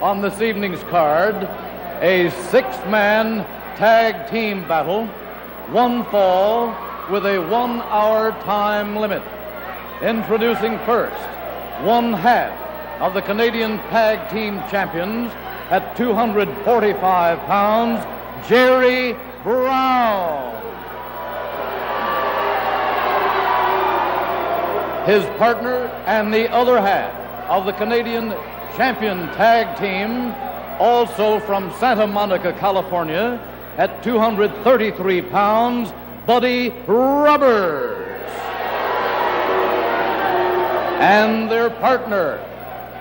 on this evening's card, a six-man tag team battle, one fall with a 1 hour time limit. Introducing first, one half of the Canadian Tag Team Champions at 245 pounds, Jerry Brown. His partner and the other half of the Canadian Champion Tag Team, also from Santa Monica, California, at 233 pounds, Buddy Roberts. And their partner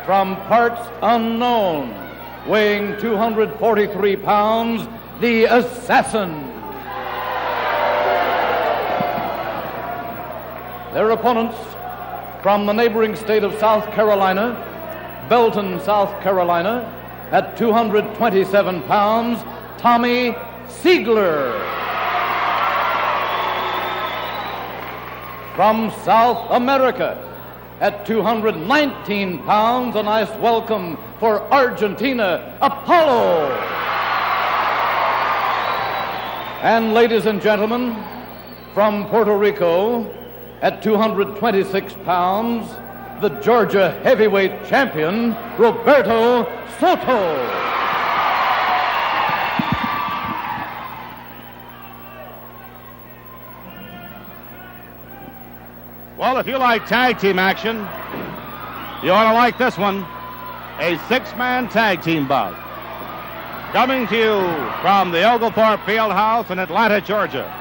from parts unknown, weighing 243 pounds, the Assassin. Their opponents from the neighboring state of South Carolina, Belton, South Carolina, at 227 pounds, Tommy Siegler. From South America, at 219 pounds, a nice welcome for Argentina, Apollo. And ladies and gentlemen, from Puerto Rico, at 226 pounds, the Georgia heavyweight champion, Roberto Soto. Well, if you like tag team action, you ought to like this one. A six-man tag team bout. Coming to you from the Oglethorpe Fieldhouse in Atlanta, Georgia,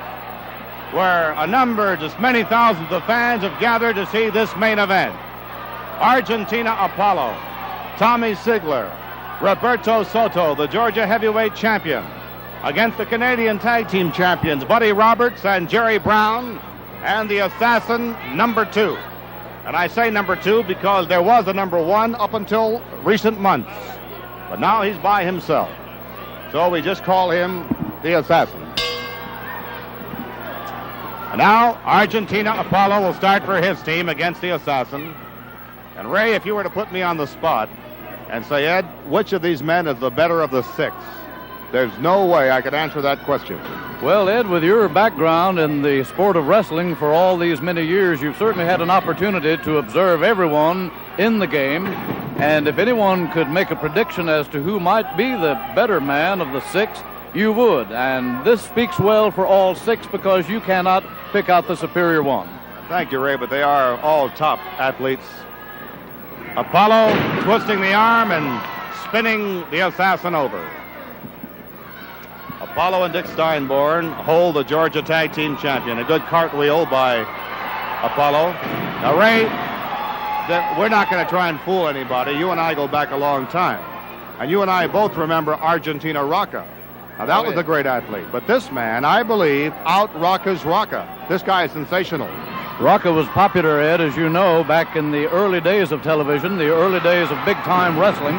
where a number, just many thousands of fans have gathered to see this main event. Argentina Apollo, Tommy Siegler, Roberto Soto, the Georgia heavyweight champion, against the Canadian tag team champions, Buddy Roberts and Jerry Brown, and the Assassin, number 2. And I say number 2 because there was a number 1 up until recent months. But now he's by himself. So we just call him the Assassin. And now Argentina Apollo will start for his team against the Assassin. And Ray, if you were to put me on the spot and say, Ed, which of these men is the better of the 6? There's no way I could answer that question. Well, Ed, with your background in the sport of wrestling for all these many years, you've certainly had an opportunity to observe everyone in the game. And if anyone could make a prediction as to who might be the better man of the 6, you would. And this speaks well for all 6 because you cannot pick out the superior one. Thank you, Ray, but they are all top athletes. Apollo twisting the arm and spinning the Assassin over. Apollo and Dick Steinborn hold the Georgia Tag Team Champion. A good cartwheel by Apollo. Now, Ray, we're not going to try and fool anybody. You and I go back a long time. And you and I both remember Argentina Rocca. Now, that was a great athlete. But this man, I believe, out-Rocca's Rocca. This guy is sensational. Rocca was popular, Ed, as you know, back in the early days of television, the early days of big-time wrestling.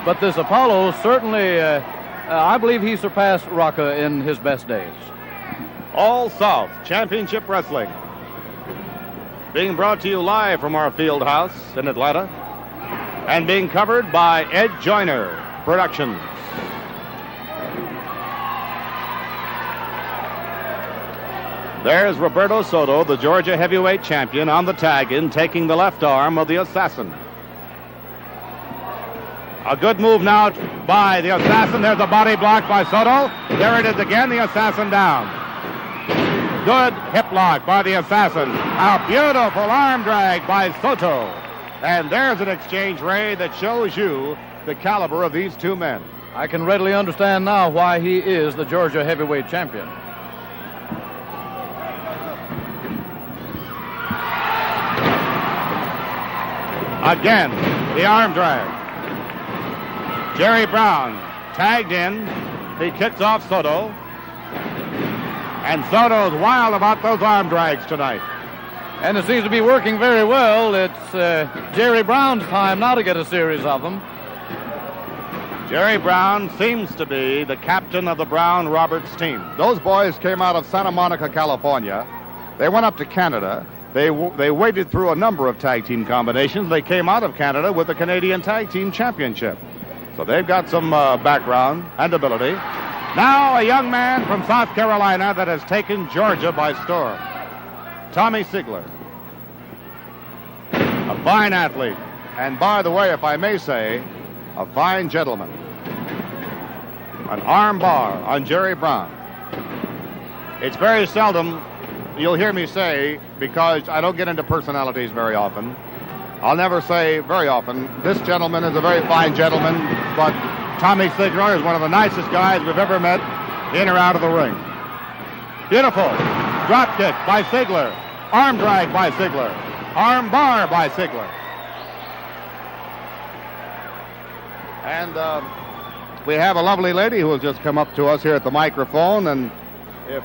But this Apollo certainly... I believe he surpassed Rocca in his best days. All South Championship Wrestling, being brought to you live from our field house in Atlanta and being covered by Ed Joyner Productions. There's Roberto Soto, the Georgia heavyweight champion, on the tag-in, taking the left arm of the Assassin. A good move now by the Assassin. There's a body block by Soto. There it is again, the Assassin down. Good hip lock by the Assassin. A beautiful arm drag by Soto. And there's an exchange, Ray, that shows you the caliber of these two men. I can readily understand now why he is the Georgia heavyweight champion. Again, the arm drag. Jerry Brown tagged in. He kicks off Soto. And Soto's wild about those arm drags tonight. And it seems to be working very well. It's Jerry Brown's time now to get a series of them. Jerry Brown seems to be the captain of the Brown-Roberts team. Those boys came out of Santa Monica, California. They went up to Canada. They waded through a number of tag team combinations. They came out of Canada with the Canadian Tag Team Championship. So they've got some background and ability. Now a young man from South Carolina that has taken Georgia by storm. Tommy Sigler. A fine athlete. And by the way, if I may say, a fine gentleman. An arm bar on Jerry Brown. It's very seldom you'll hear me say, because I don't get into personalities very often, I'll never say very often, this gentleman is a very fine gentleman, but Tommy Sigler is one of the nicest guys we've ever met in or out of the ring. Beautiful. Drop kick by Sigler. Arm drag by Sigler. Arm bar by Sigler. And we have a lovely lady who has just come up to us here at the microphone, and if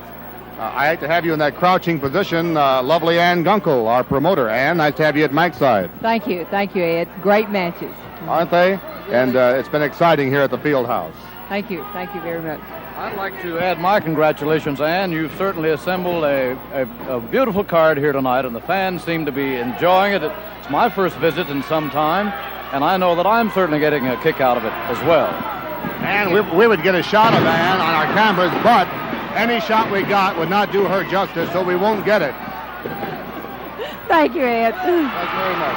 I hate to have you in that crouching position, lovely Ann Gunkel, our promoter. Ann, nice to have you at Mike's side. Thank you, Ed. Great matches. Aren't they? And it's been exciting here at the field house. Thank you very much. I'd like to add my congratulations, Ann. You've certainly assembled a beautiful card here tonight, and the fans seem to be enjoying it. It's my first visit in some time, and I know that I'm certainly getting a kick out of it as well. And we would get a shot of Ann on our cameras, but any shot we got would not do her justice, so we won't get it. Thank you, Ed. Thank you very much.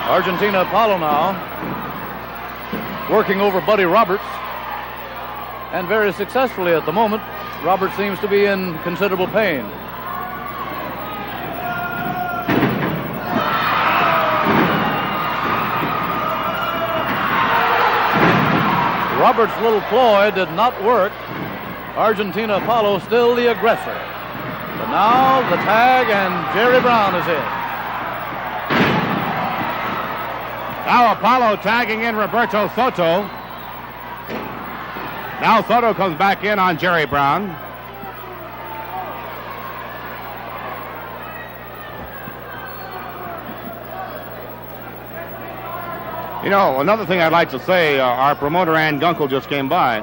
Argentina Apollo now working over Buddy Roberts, and very successfully at the moment. Roberts seems to be in considerable pain. Roberts' little ploy did not work. Argentina Apollo still the aggressor. But now the tag, and Jerry Brown is in. Now Apollo tagging in Roberto Soto. Now Soto comes back in on Jerry Brown. You know, another thing I'd like to say, our promoter Ann Gunkel just came by.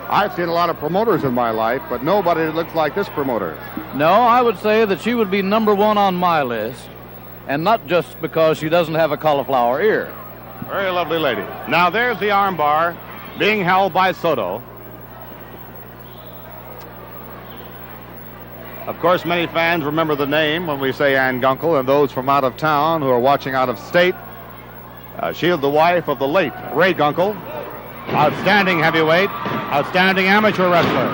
I've seen a lot of promoters in my life, but nobody that looks like this promoter. No, I would say that she would be number one on my list, and not just because she doesn't have a cauliflower ear. Very lovely lady. Now there's the armbar being held by Soto. Of course, many fans remember the name when we say Ann Gunkel, and those from out of town who are watching out of state. She is the wife of the late Ray Gunkel, outstanding heavyweight, outstanding amateur wrestler,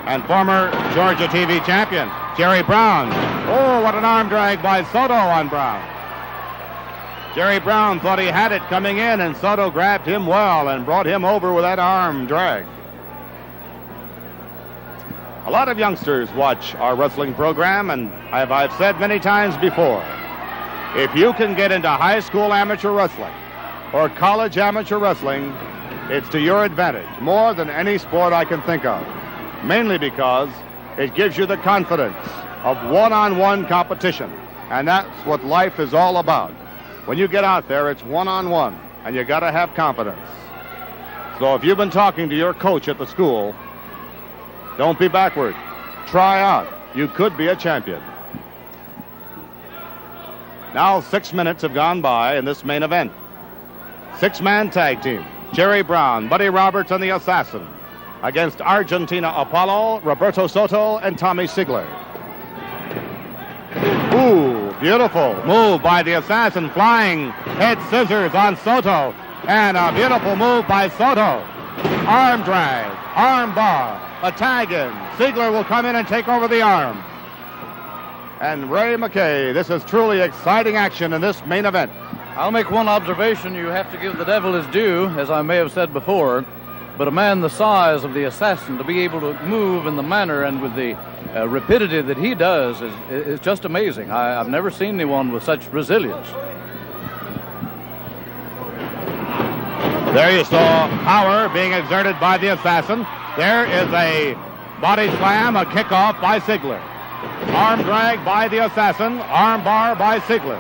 and former Georgia TV champion, Jerry Brown. Oh, what an arm drag by Soto on Brown. Jerry Brown thought he had it coming in, and Soto grabbed him well and brought him over with that arm drag. A lot of youngsters watch our wrestling program, and I've said many times before, if you can get into high school amateur wrestling or college amateur wrestling, it's to your advantage, more than any sport I can think of. Mainly because it gives you the confidence of one-on-one competition. And that's what life is all about. When you get out there, it's one-on-one, and you got to have confidence. So if you've been talking to your coach at the school, don't be backward. Try out. You could be a champion. Now 6 minutes have gone by in this main event. Six-man tag team. Jerry Brown, Buddy Roberts, and the Assassin against Argentina Apollo, Roberto Soto, and Tommy Sigler. Ooh, beautiful move by the Assassin, flying head scissors on Soto, and a beautiful move by Soto. Arm drag, arm bar, a tag in. Sigler will come in and take over the arm. And Ray McKay, this is truly exciting action in this main event. I'll make one observation. You have to give the devil his due, as I may have said before, but a man the size of the Assassin, to be able to move in the manner and with the rapidity that he does is just amazing. I've never seen anyone with such resilience. There you saw power being exerted by the Assassin. There is a body slam, a kickoff by Sigler. Arm drag by the Assassin, arm bar by Sigler.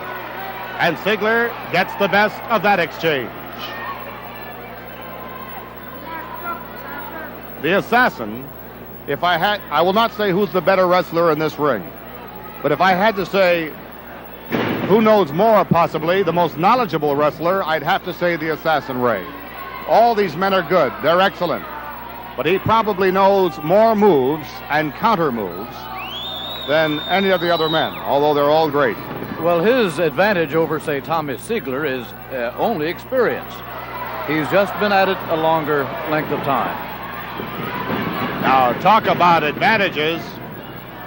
And Sigler gets the best of that exchange. The Assassin I will not say who's the better wrestler in this ring, but if I had to say who knows more, possibly the most knowledgeable wrestler, I'd have to say the Assassin Ray. All these men are good. They're excellent. But he probably knows more moves and counter moves than any of the other men, although they're all great. Well, his advantage over, say, Tommy Siegler is only experience. He's just been at it a longer length of time. Now, talk about advantages.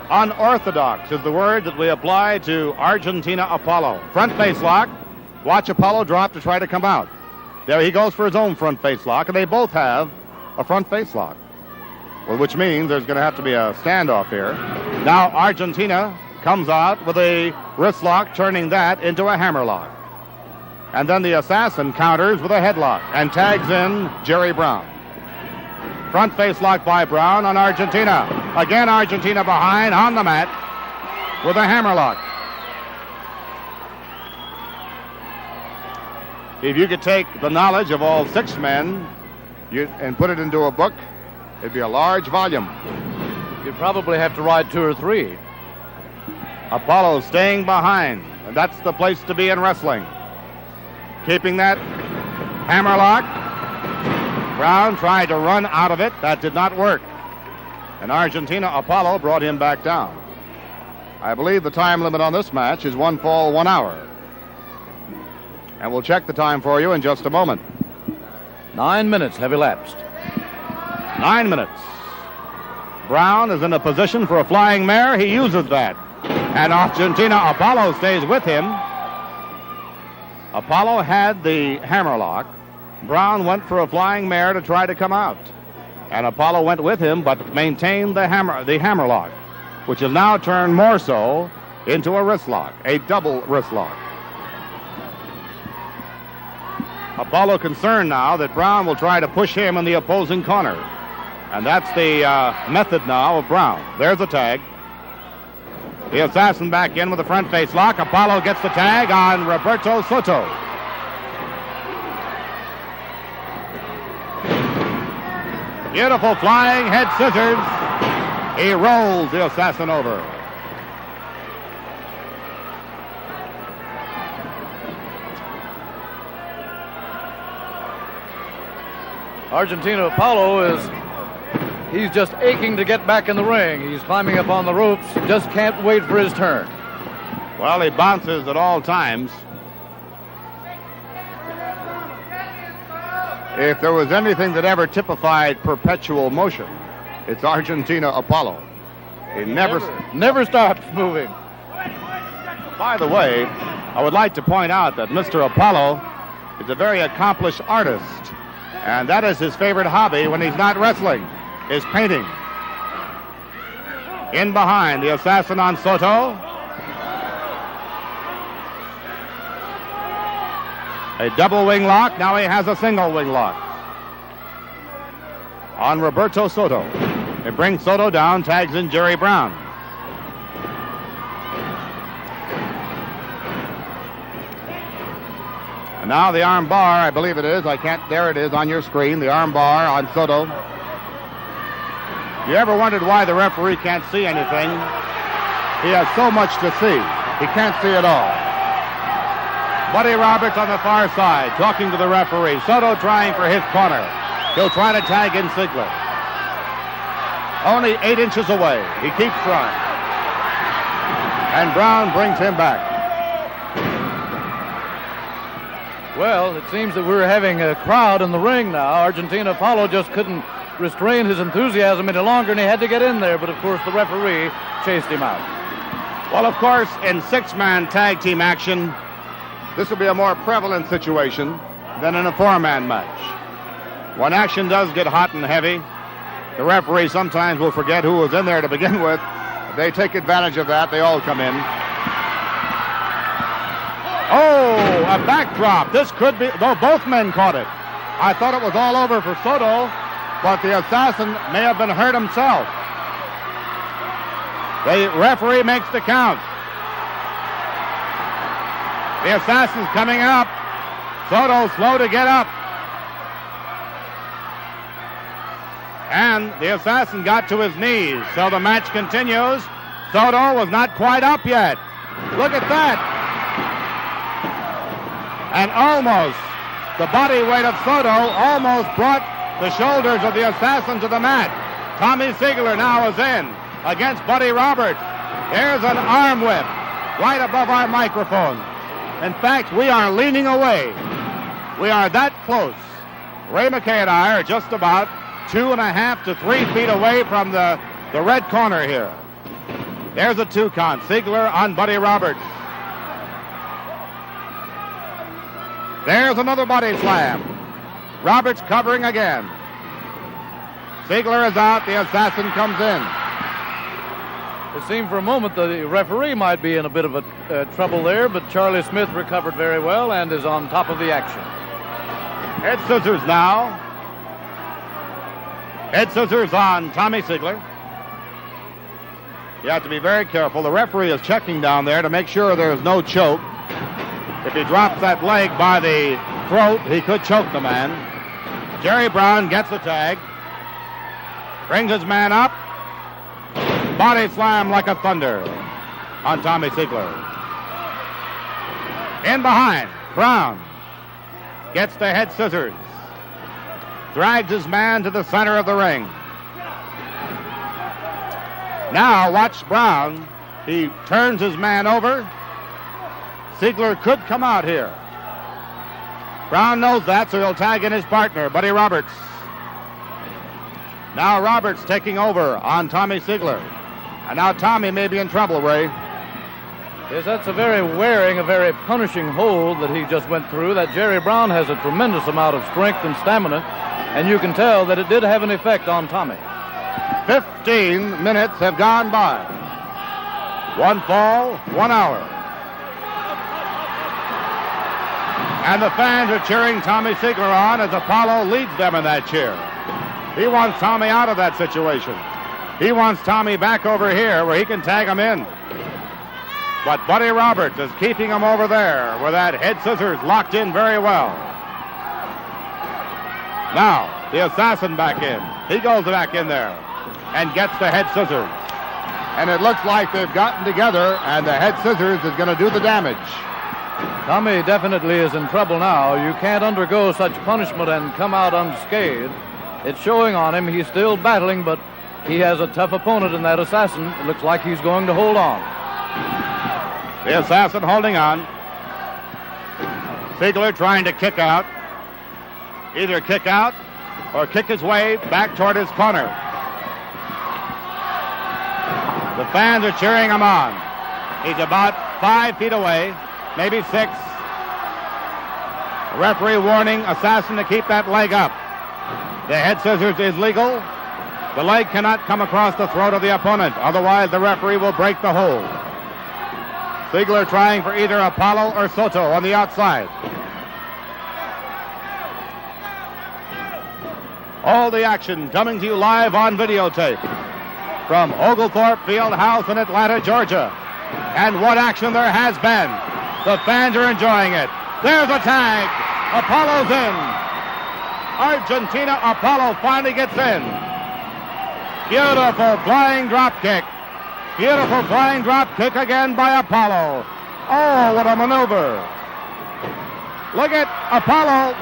Unorthodox is the word that we apply to Argentina Apollo. Front face lock. Watch Apollo drop to try to come out. There he goes for his own front face lock, and they both have a front face lock. Well, which means there's going to have to be a standoff here. Now Argentina comes out with a wrist lock, turning that into a hammer lock. And then the Assassin counters with a headlock and tags in Jerry Brown. Front face lock by Brown on Argentina. Again, Argentina behind on the mat with a hammerlock. If you could take the knowledge of all 6 men and put it into a book, it'd be a large volume. You'd probably have to write 2 or 3. Apollo staying behind, and that's the place to be in wrestling. Keeping that hammerlock. Brown tried to run out of it. That did not work. And Argentina Apollo brought him back down. I believe the time limit on this match is 1 fall, 1 hour. And we'll check the time for you in just a moment. 9 minutes have elapsed. 9 minutes. Brown is in a position for a flying mare. He uses that. And Argentina Apollo stays with him. Apollo had the hammerlock. Brown went for a flying mare to try to come out. And Apollo went with him, but maintained the hammerlock, which is now turned more so into a wrist lock, a double wrist lock. Apollo concerned now that Brown will try to push him in the opposing corner. And that's the method now of Brown. There's the tag. The Assassin back in with the front face lock. Apollo gets the tag on Roberto Soto. Beautiful flying head scissors. He rolls the Assassin over. Argentina Apollo he's just aching to get back in the ring. He's climbing up on the ropes, just can't wait for his turn. Well, he bounces at all times. If there was anything that ever typified perpetual motion, it's Argentina Apollo. He never stops moving. By the way, I would like to point out that Mr. Apollo is a very accomplished artist, and that is his favorite hobby when he's not wrestling, is painting. In behind, the Assassin on Soto. A double wing lock. Now he has a single wing lock on Roberto Soto. It brings Soto down, tags in Jerry Brown. And now the arm bar, I believe it is. There it is on your screen, the arm bar on Soto. You ever wondered why the referee can't see anything? He has so much to see. He can't see it all. Buddy Roberts on the far side, talking to the referee. Soto trying for his corner. He'll try to tag in Siegler. Only 8 inches away. He keeps trying. And Brown brings him back. Well, it seems that we're having a crowd in the ring now. Argentina Apollo just couldn't restrain his enthusiasm any longer, and he had to get in there. But, of course, the referee chased him out. Well, of course, in 6-man tag team action, this will be a more prevalent situation than in a 4-man match. When action does get hot and heavy, the referee sometimes will forget who was in there to begin with. They take advantage of that. They all come in. Oh, a backdrop. This could be, though both men caught it. I thought it was all over for Soto, but the Assassin may have been hurt himself. The referee makes the count. The Assassin's coming up. Soto slow to get up. And the assassin got to his knees, so the match continues. Soto was not quite up yet. Look at that. And almost, the body weight of Soto almost brought the shoulders of the assassin to the mat. Tommy Ziegler now is in against Buddy Roberts. There's an arm whip right above our microphone. In fact, we are leaning away. We are that close. Ray McKay and I are just about 2.5 to 3 feet away from the red corner here. There's a 2 count. Ziegler on Buddy Roberts. There's another body slam. Roberts covering again. Ziegler is out. The assassin comes in. It seemed for a moment the referee might be in a bit of trouble there, but Charlie Smith recovered very well and is on top of the action. Head scissors now. Head scissors on Tommy Ziegler. You have to be very careful. The referee is checking down there to make sure there's no choke. If he drops that leg by the throat, he could choke the man. Jerry Brown gets the tag. Brings his man up. Body slam like a thunder on Tommy Ziegler. In behind, Brown gets the head scissors. Drags his man to the center of the ring. Now watch Brown. He turns his man over. Ziegler could come out here. Brown knows that, so he'll tag in his partner, Buddy Roberts. Now Roberts taking over on Tommy Ziegler. And now Tommy may be in trouble, Ray. Yes, that's a very wearing, a very punishing hold that he just went through. That Jerry Brown has a tremendous amount of strength and stamina, and you can tell that it did have an effect on Tommy. 15 minutes have gone by. 1 fall, 1 hour. And the fans are cheering Tommy Ziegler on as Apollo leads them in that cheer. He wants Tommy out of that situation. He wants Tommy back over here where he can tag him in. But Buddy Roberts is keeping him over there where that head scissors locked in very well. Now, the assassin back in. He goes back in there and gets the head scissors. And it looks like they've gotten together and the head scissors is going to do the damage. Tommy definitely is in trouble now. You can't undergo such punishment and come out unscathed. It's showing on him. He's still battling, but he has a tough opponent in that assassin. It looks like he's going to hold on. The assassin holding on. Ziegler trying to kick out. Either kick out or kick his way back toward his corner. The fans are cheering him on. He's about 5 feet away, maybe 6. The referee warning assassin to keep that leg up. The head scissors is legal. The leg cannot come across the throat of the opponent, otherwise the referee will break the hold. Ziegler trying for either Apollo or Soto on the outside. All the action coming to you live on videotape from Oglethorpe Fieldhouse in Atlanta, Georgia. And what action there has been. The fans are enjoying it. There's a tag. Apollo's in. Argentina Apollo finally gets in. Beautiful flying drop kick. Beautiful flying drop kick again by Apollo. Oh, what a maneuver. Look at Apollo.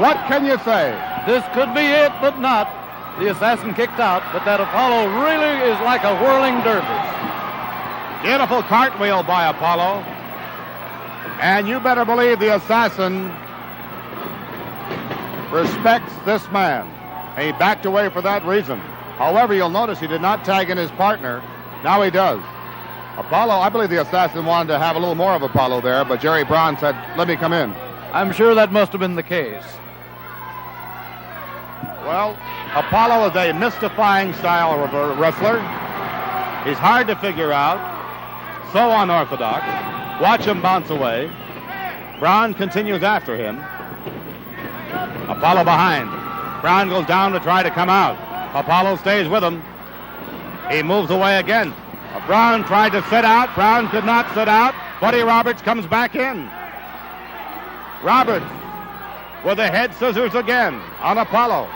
What can you say? This could be it, but not. The assassin kicked out, but that Apollo really is like a whirling dervish. Beautiful cartwheel by Apollo. And you better believe the assassin respects this man. And he backed away for that reason. However, you'll notice he did not tag in his partner. Now he does. Apollo, I believe the assassin wanted to have a little more of Apollo there, but Jerry Brown said, let me come in. I'm sure that must have been the case. Well, Apollo is a mystifying style of a wrestler. He's hard to figure out. So unorthodox. Watch him bounce away. Brown continues after him. Apollo behind. Brown goes down to try to come out. Apollo stays with him. He moves away again. Brown tried to sit out. Brown could not sit out. Buddy Roberts comes back in. Roberts with the head scissors again on Apollo.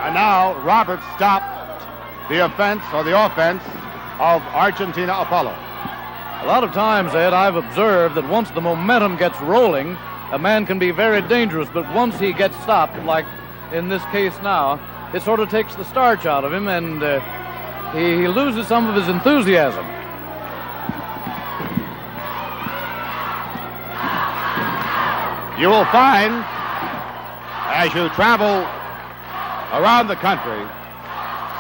And now Roberts stopped the offense of Argentina Apollo. A lot of times, Ed, I've observed that once the momentum gets rolling, a man can be very dangerous, but once he gets stopped, like in this case now, it sort of takes the starch out of him, and he loses some of his enthusiasm. You will find, as you travel around the country,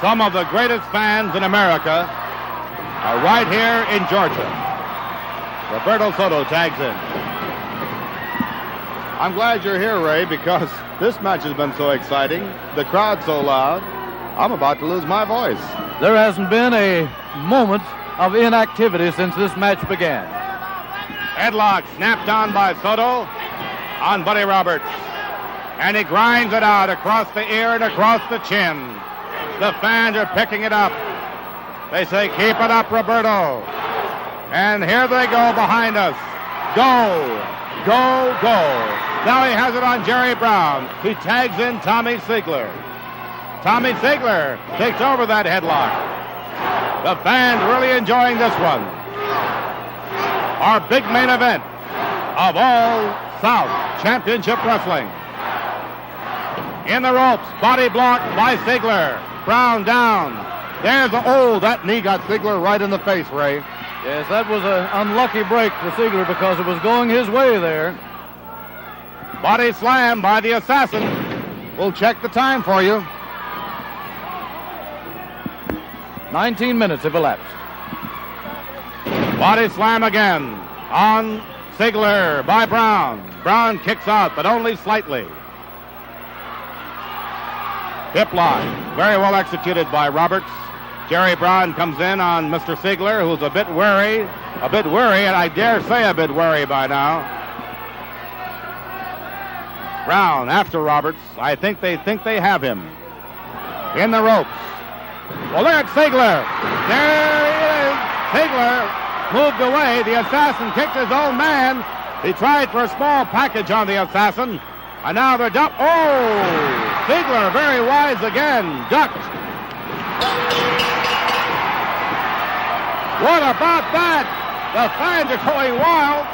some of the greatest fans in America are right here in Georgia. Roberto Soto tags in. I'm glad you're here, Ray, because this match has been so exciting. The crowd's so loud, I'm about to lose my voice. There hasn't been a moment of inactivity since this match began. Headlock snapped on by Soto on Buddy Roberts. And he grinds it out across the ear and across the chin. The fans are picking it up. They say, keep it up, Roberto. And here they go behind us. Go, go, go. Now he has it on Jerry Brown. He tags in Tommy Ziegler. Tommy Ziegler takes over that headlock. The fans really enjoying this one. Our big main event of All South Championship Wrestling. In the ropes, body blocked by Ziegler. Brown down. There's that knee got Ziegler right in the face, Ray. Yes, that was an unlucky break for Ziegler because it was going his way there. Body slam by the assassin. We'll check the time for you. 19 minutes have elapsed. Body slam again on Ziegler by Brown. Brown kicks out, but only slightly. Hip lock, very well executed by Roberts. Jerry Brown comes in on Mr. Ziegler, who's a bit wary, and I dare say a bit wary by now. Brown after Roberts. I think they have him. In the ropes. Well, look at Ziegler. There he is. Ziegler moved away. The assassin kicked his own man. He tried for a small package on the assassin. And now they're ducked. Oh! Ziegler, very wise again. Ducked. What about that? The fans are going wild.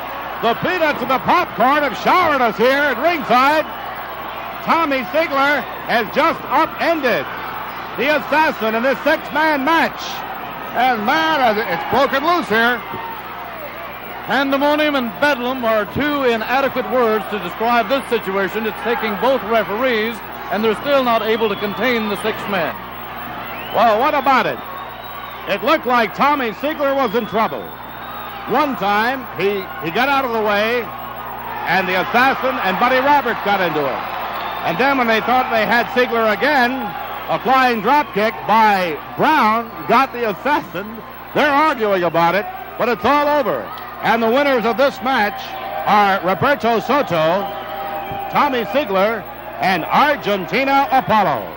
The peanuts and the popcorn have showered us here at ringside. Tommy Ziegler has just upended the assassin in this six-man match. And man, it's broken loose here. Pandemonium and bedlam are two inadequate words to describe this situation. It's taking both referees, and they're still not able to contain the six men. Well, what about it? It looked like Tommy Ziegler was in trouble. One time, he got out of the way, and the assassin and Buddy Roberts got into it. And then when they thought they had Ziegler again, a flying drop kick by Brown got the assassin. They're arguing about it, but it's all over. And the winners of this match are Roberto Soto, Tommy Ziegler, and Argentina Apollo.